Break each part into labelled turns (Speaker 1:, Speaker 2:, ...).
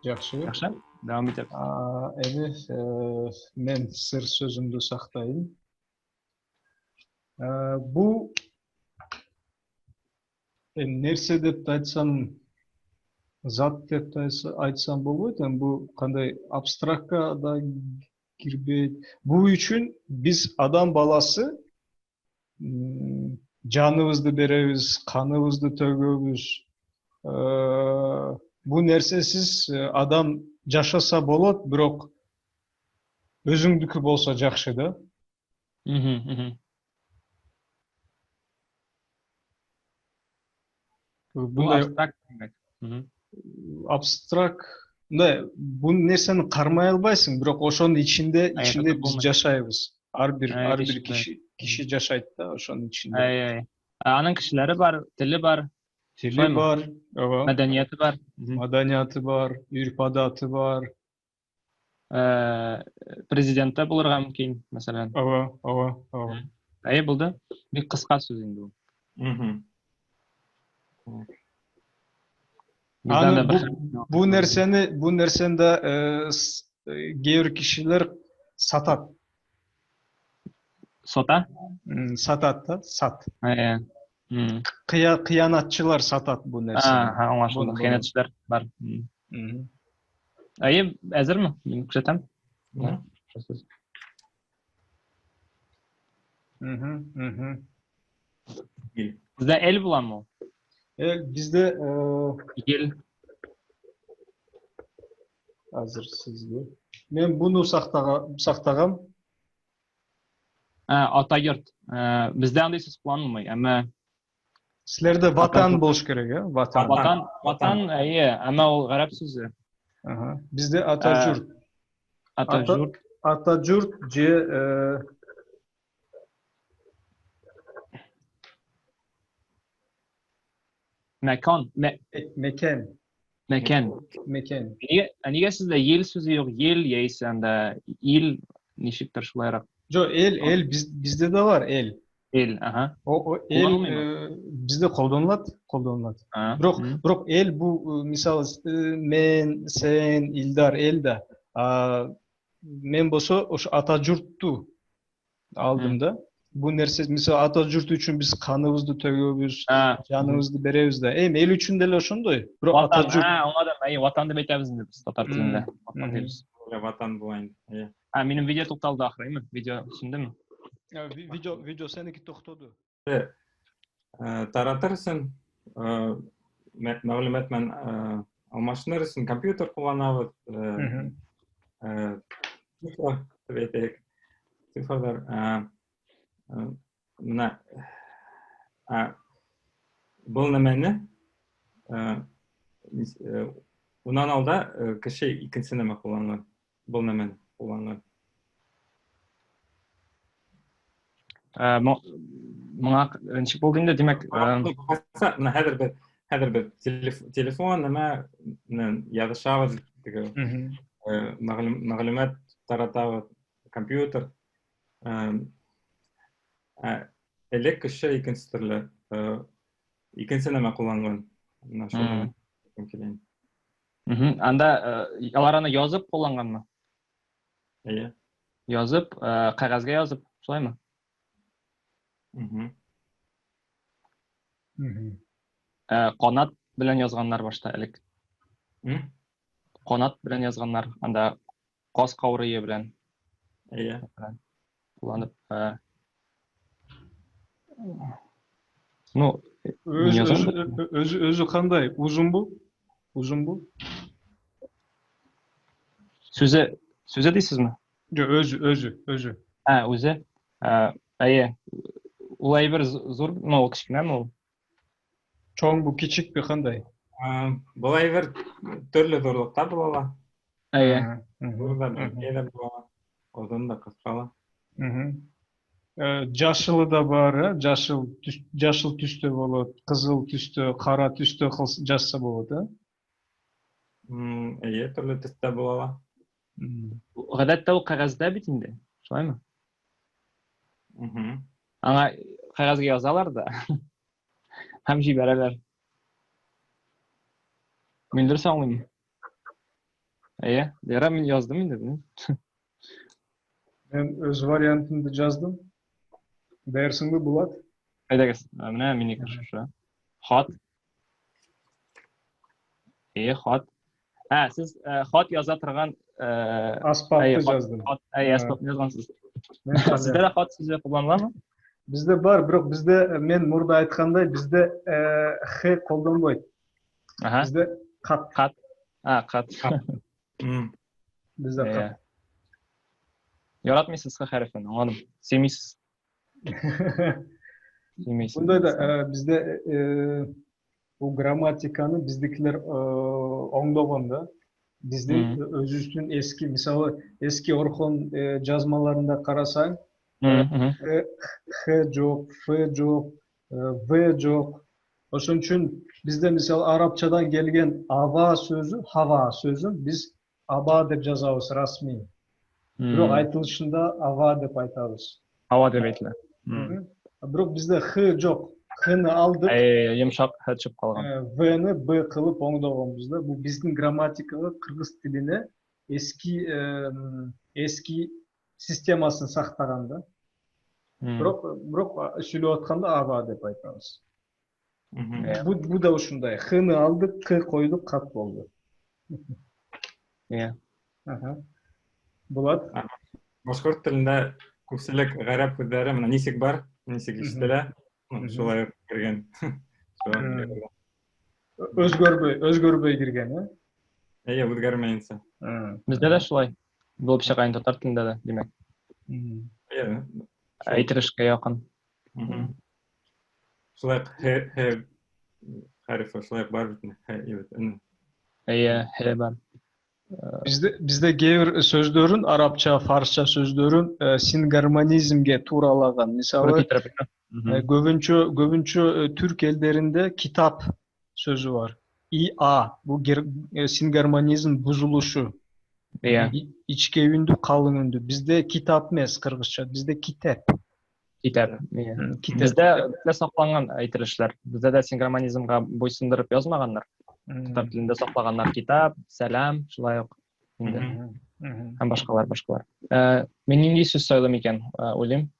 Speaker 1: Жақсы.
Speaker 2: Жақсы, devam edelim.
Speaker 1: Эми мен сыр сөзүмдү сактайын. Бул нерсе деп айтсам, зат деп айтсам болбойт. Бул кандай абстрактка да кирбейт. Бул үчүн биз адам баласы жаныбызды беребиз, каныбызды төгөбүз. Бул нерсесиз адам жашаса болот, бирок өзүңдүкү болсо жакшы да.
Speaker 2: Bu abstrakt demek.
Speaker 1: Абстракт, бул нерсени кармай албайсың, бирок ошонун ичинде биз жашайбыз. Ар бир киши жашайт да ошонун ичинде.
Speaker 2: Анын кишилери бар, тили бар.
Speaker 1: Тили бар,
Speaker 2: Маданияты бар.
Speaker 1: Маданияты бар, үрп-адаты бар.
Speaker 2: Президентте булырга мүмкүн, маселен. Булду. Бир кыска сөз инде бул.
Speaker 1: Бул нерсени да кээ бир кишилер сатат. Сатат да, сат. Кыянатчылар сатат бул нерсени.
Speaker 2: Оңашылды, кыянатчылар бар. Әзерме? Мен күзәтәм. Bizde el bulan mı?
Speaker 1: Bizde
Speaker 2: el.
Speaker 1: Hazır sizde. Ben bunu saktagam.
Speaker 2: Atayurt. Bizde андай сөз kullanılmay, ama
Speaker 1: sizlerde vatan болуш керек, ya?
Speaker 2: Vatan, ama o Arap sözü.
Speaker 1: Bizde Atatürk. Atatürk je
Speaker 2: mekan. Niye sizde yel sözü yok? Yel yeysen de il nişiktir şulayrak?
Speaker 1: Jo, el bizde de var el.
Speaker 2: El, aha.
Speaker 1: O el bizde koldonulat. Bирок el bu misal men, sen, Ildar el de. Men болсо oş Atatürk'tü aldım da. Bu nerse misal Atatürk üчүн biz kanыбызды төгөбүз, жаныбызды беребиz да. El үчүн деле ошондой.
Speaker 2: Бирок Atatürk. Оңадым, ватан деп айтабыз инде биз татар тилинде. Ватан дейбиз.
Speaker 3: Ватан булайын.
Speaker 2: Менин видео токтолду акыры, видео түшүндүмү?
Speaker 1: Video seniki toxtodu.
Speaker 3: Таратырсың, мәгълүмат мен алмашынырсың, компьютер кулланабыз, цифрлар, мына бул немени унан алда киши экинчи неме кулланган, бул немени кулланган.
Speaker 2: Мына ничек болду инде, демек,
Speaker 3: хәзер бер телефон неме язышабыз, мәгълүмат таратабыз, компьютер. Элек кеше икенче төрле, икенче неме кулланган.
Speaker 2: Анда алар аны язып кулланганмы? Язып, кагазга язып, шулаймы? Канат белән язганнар башта элек. Канат белән язганнар, анда каз каурые белән. Кулланып. Ну,
Speaker 1: өзү кандай? Узун бул?
Speaker 2: Сөзө дейсизби?
Speaker 1: Жок, өзү.
Speaker 2: Өзү. Ул әйбер зур, ул кичкенеме ул?
Speaker 1: Чоң бу, кичикпи, кандай?
Speaker 3: Бул әйбер төрле зорлукта була. Озун да, кыскала.
Speaker 1: Жашылы да бар, жашыл түстө болот, кызыл түстө, кара түстө жазса болот,
Speaker 3: Төрле түстө була.
Speaker 2: Гадәттә ул кагазда бит инде, шулаймы? Аңа кагазга язалар да. Һәм җибәрәләр. Мин дөрес аңлыйммы? Lera men yazdım inде.
Speaker 1: Ben öz variantımda yazdım. Dersin mi Bulat?
Speaker 2: Aydagız. Mine meniki şu. Xat. Xat. Ha, siz xat yaza turgan
Speaker 1: Asbapты жаздым.
Speaker 2: asbabni yozgansiz.
Speaker 1: Men
Speaker 2: Sizde de xat so'zi kullanılanmı?
Speaker 1: Bizde var, biroq bizde men murda aytganday bizde H қолданбайды.
Speaker 2: Aha.
Speaker 1: Bizde qat.
Speaker 2: Xat. Ha, xat.
Speaker 1: Bizde qat.
Speaker 2: Yaratmıyorsunuz X harfini, anladım. Sevmeysiz. Sevmeysiz.
Speaker 1: Bunda da bizde bu gramatikani bizdekiler oңдогонда bizde özüstün eski misалы eski Orhon жазмаларында қарасаң H жоқ, F жоқ, V жоқ. Oşun için bizde misal Arapçadan gelgen ava sözü, hava sözü biz aba dep жазабыз rasmi. Biroq aytılışında ava dep aytабыз.
Speaker 2: Hava debeytler.
Speaker 1: Biroq bizde H жоқ. H'ni aldık.
Speaker 2: Yumuşak H çıkıp kalgan.
Speaker 1: V'ni B kılıp oңдогонбуз. Bu bizдің грамматикаға кыргыз тилине eski системасын сактаганда. Biroq сүйлөп атканда ава деп айтабыз. Bu da ушундай. Х'ni aldık, K koyduk, kat oldu. Bulat?
Speaker 3: Башкорт тилинде көпчүлүк гарап сөздөрү мына нисек бар, нисек иштеле, шулай кирген.
Speaker 1: Өзгөрбөй кирген,
Speaker 3: Өзгөрмөйүнчө.
Speaker 2: Bizde de şulay. Болып шығайын татар тілінде de demek. Aytırışqa yakın.
Speaker 3: Шулай Х харфы шулай бар бит.
Speaker 2: H бар.
Speaker 1: Bizde кейбір сөздөрүн, Арапча, Фарсча сөздөрүн сингармонизмге тууралаған. Мисалы, көбүнчө Türk ellerinde kitap sözü var. İA, bu singarmonizm buzuluşu. İçke ündü, kalın ündü. Bizde kitap mes Kırgızça, bizde kitap.
Speaker 2: Kitap. Bizde de saklangan aytırışlar. Bizde de singarmonizmga boysundurып yazmaganlar. Татар тілінде саклаганнар китап, сәлам, шулай ук инде. Һәм башкалар. Мен нинди сүз сөйләм икән, уйлыйм.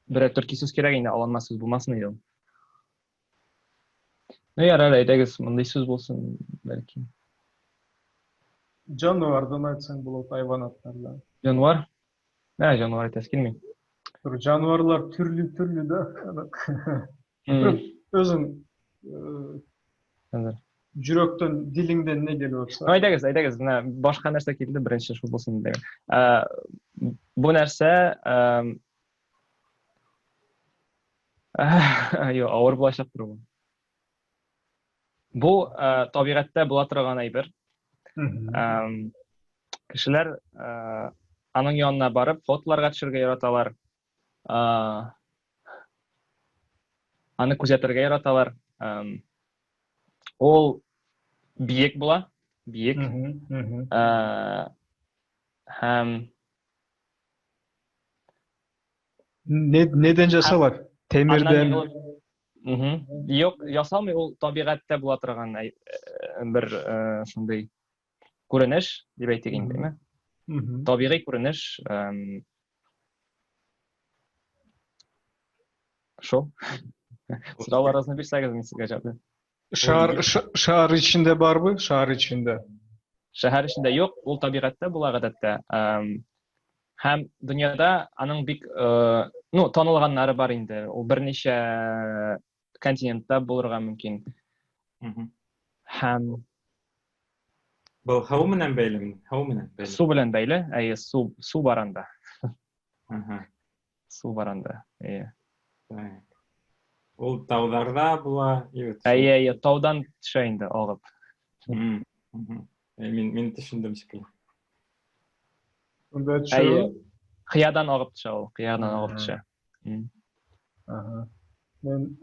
Speaker 2: Бер төрки сүз кирәк инде, алынма сүз булмасын иде. Ярар, әйдәгез, мондай сүз булсын, бәлки.
Speaker 1: Жануардан айтсаң болот, хайванаттардан.
Speaker 2: Жануар? Жануар айтасы келмей.
Speaker 1: Жануарлар түрлі да. Өзің жүректен, дилиңден не келіп отса?
Speaker 2: Айдагыз, башка нәрсә келді, бірінші шу болсын деген. Бұл нәрсә ауыр булачак турган. Бұл табигатьтә була торган әйбер. Кешеләр аның янына барып, фотоларга төшергә яраталар. Аны күзәтергә яраталар. Ол биек була, биек. Һәм
Speaker 1: неден жасалар? Темирден?
Speaker 2: Юк, ясалмый, ул табигатьтә була торган бер шундый күренеш дип әйтик инде. Табигый күренеш. Шо? Sıralarınızı bir sayınız mı sizce acaba?
Speaker 1: Şehir içinde var mı? Şehir içinde.
Speaker 2: Şehir içinde yok. Ol tabiatte, bu lagadatda. Hem dünyada anın bir tanılganları var indi. O bir neçe kontinentdə bulurğa mümkün. Hem
Speaker 3: bu hava menən bəyli?
Speaker 2: Su bilen bəyli. Su baranda. Su baranda.
Speaker 3: Ol tağlarda buла, evet.
Speaker 2: Tağdan düşə indi ağıb.
Speaker 3: Мен düşündüm şekilde.
Speaker 2: Qiyadan ağıb düşə ol. Qiyadan ağıb düşə.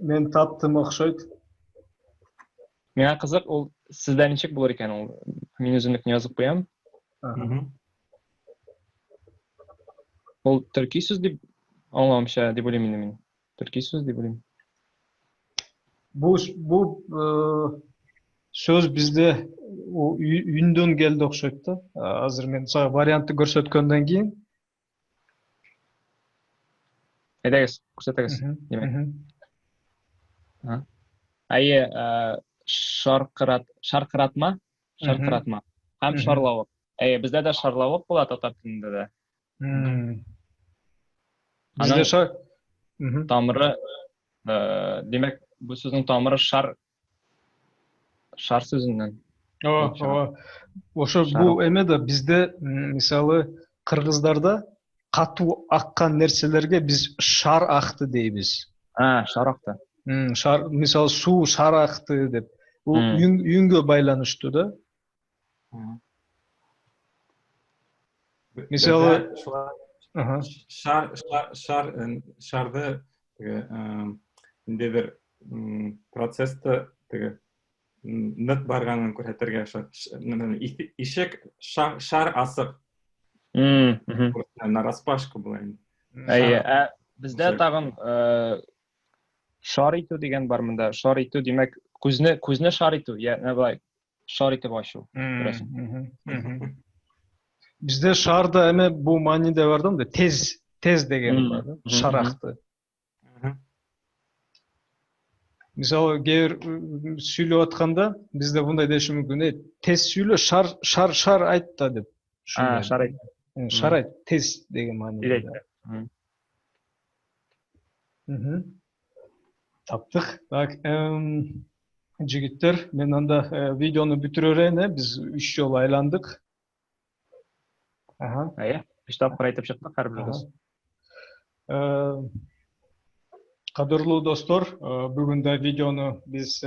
Speaker 1: Men taptım oxşaydı.
Speaker 2: Менә кызык, ул сездә ничек булыр икән ул? Мин үземнекне язып куям. Ул төрки сүз дип аңламыймча дип уйлыйм инде мин. Төрки сүз дип уйлыйм.
Speaker 1: bu söz bizde o ündөн geldi okşойт да. Азыр мен сага вариантты көрсөткөндөн кийин
Speaker 2: Айтыңыз, көрсөтөңүз. Айы шарқыратма, һәм шарлауык. Бездә дә шарлауык була татар телендә дә.
Speaker 1: Bizde
Speaker 2: Тамыры, демәк, бу сүзнең тамыры шар сүзеннән.
Speaker 1: Ошо бул эме да бизде мисалы кыргыздарда катуу аккан нерселерге биз шар акты дейбиз.
Speaker 2: Шар акты.
Speaker 1: Шар, мисалы суу шар акты деп. Бул үнгө байланыштуу да. Мисалы
Speaker 3: шарды индебир процессты нык барганын көрсөтөргө ишек шар асык нараспашка булайын.
Speaker 2: Бездә тагын шар итү дигән бар монда. Шар итү демәк күзне шар итү, ягъни булай шар итеп ачу.
Speaker 1: Bizde şarda эме bu манийде бар да, тез деген бар да, шарақты. Мисалы, кээ бир сүйлөп атканда бизде мындай деши мүмкүн, тез сүйлө, шар айт да деп.
Speaker 2: Шар айт.
Speaker 1: Шар айт, тез деген мааниде. Таптык. Так, жигиттер, мен анда видеону бүтүрөрөйүн, биз 3 жолу айландык.
Speaker 2: Üç tapkır aytıp çıktık her birimiz.
Speaker 1: Кадырлуу достор, бүгүн да видеону биз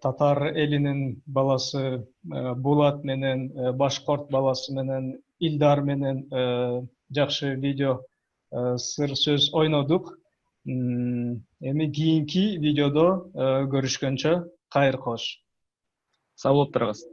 Speaker 1: татар элинин баласы Булат менен, башкорт баласы менен, Илдар менен жакшы видео сыр сөз ойнодук. Эми кийинки видеодо көрүшкөнчө кайыр кош.
Speaker 2: Сау болуп туруңуз.